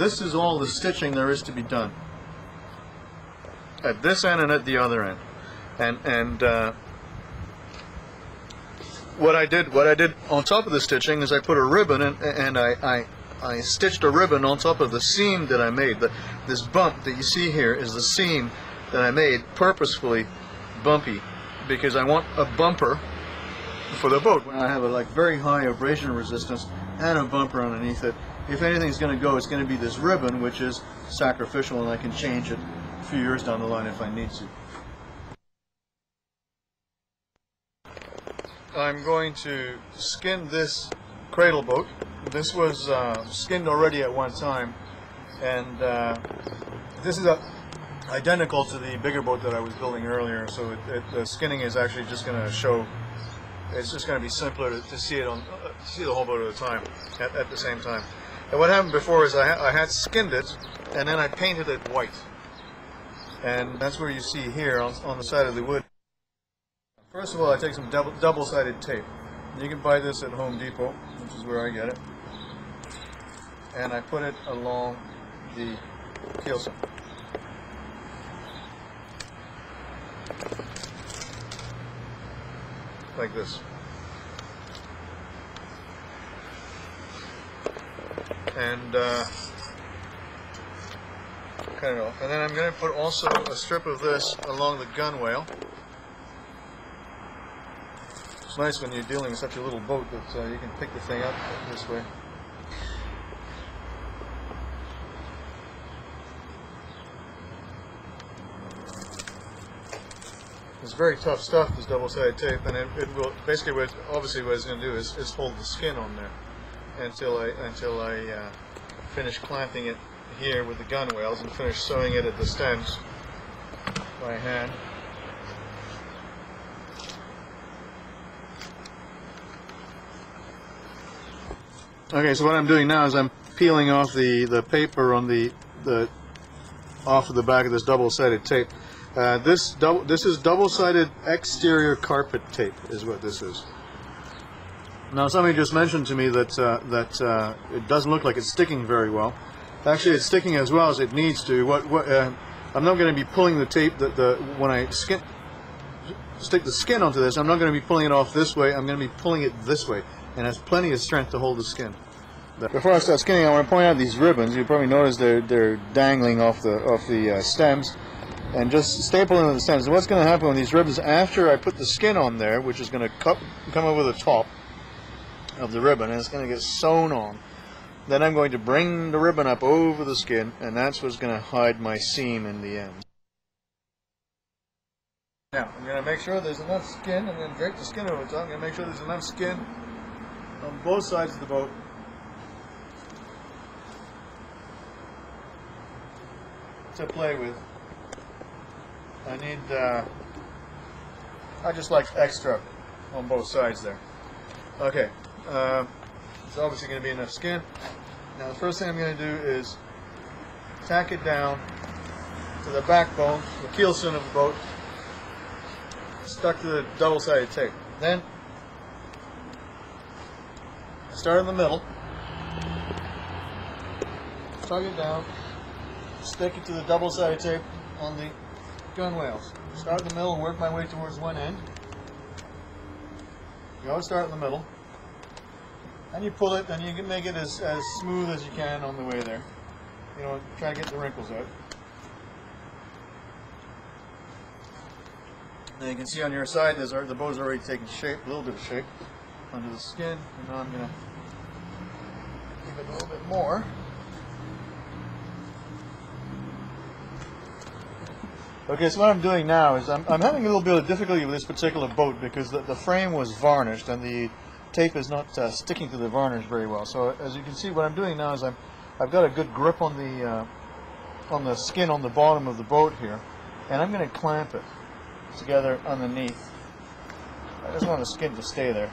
This is all the stitching there is to be done at this end and at the other end. And what I did on top of the stitching is I put a ribbon and I stitched a ribbon on top of the seam that I made. This bump that you see here is the seam that I made, purposefully bumpy, because I want a bumper for the boat. When I have a very high abrasion resistance and a bumper underneath it, if anything's going to go, it's going to be this ribbon, which is sacrificial, and I can change it a few years down the line if I need to. I'm going to skin this cradle boat. This was skinned already at one time, and this is identical to the bigger boat that I was building earlier, so the skinning is actually just going to show. It's just going to be simpler to see it see the whole boat at a time, at the same time. And what happened before is I had skinned it, and then I painted it white, and that's where you see here on the side of the wood. First of all, I take some double-sided tape. You can buy this at Home Depot, which is where I get it, and I put it along the keelson. Like this. And cut it off. And then I'm going to put also a strip of this along the gunwale. It's nice when you're dealing with such a little boat that you can pick the thing up this way. It's very tough stuff, this double-sided tape, and it will basically obviously what it's going to do is hold the skin on there until I finish clamping it here with the gunwales and finish sewing it at the stems by hand. Okay, so what I'm doing now is I'm peeling off the paper on off of the back of this double-sided tape. This is double-sided exterior carpet tape, is what this is. Now, somebody just mentioned to me that it doesn't look like it's sticking very well. Actually, it's sticking as well as it needs to. I'm not going to be pulling the tape when I stick the skin onto this. I'm not going to be pulling it off this way. I'm going to be pulling it this way, and it has plenty of strength to hold the skin. Before I start skinning, I want to point out these ribbons. You probably notice they're dangling off the stems, and just staple into the stems. And what's going to happen with these ribbons after I put the skin on there, which is going to come over the top of the ribbon, and it's going to get sewn on. Then I'm going to bring the ribbon up over the skin, and that's what's going to hide my seam in the end. Now, I'm going to make sure there's enough skin. I'm going to drape the skin over the top. I'm going to make sure there's enough skin on both sides of the boat to play with. I just like extra on both sides there. Okay, it's obviously going to be enough skin. Now the first thing I'm going to do is tack it down to the backbone, the keelson of the boat, stuck to the double-sided tape. Then start in the middle, tug it down, stick it to the double-sided tape on the gunwales. Start in the middle and work my way towards one end. You always start in the middle, and you pull it, and you can make it as smooth as you can on the way there. You know, try to get the wrinkles out. Now you can see on your side, the bow's already taken shape, a little bit of shape under the skin, and now I'm going to give it a little bit more. Okay, so what I'm doing now is I'm having a little bit of difficulty with this particular boat because the frame was varnished and the tape is not sticking to the varnish very well. So as you can see, what I'm doing now is I've got a good grip on the skin on the bottom of the boat here, and I'm going to clamp it together underneath. I just want the skin to stay there.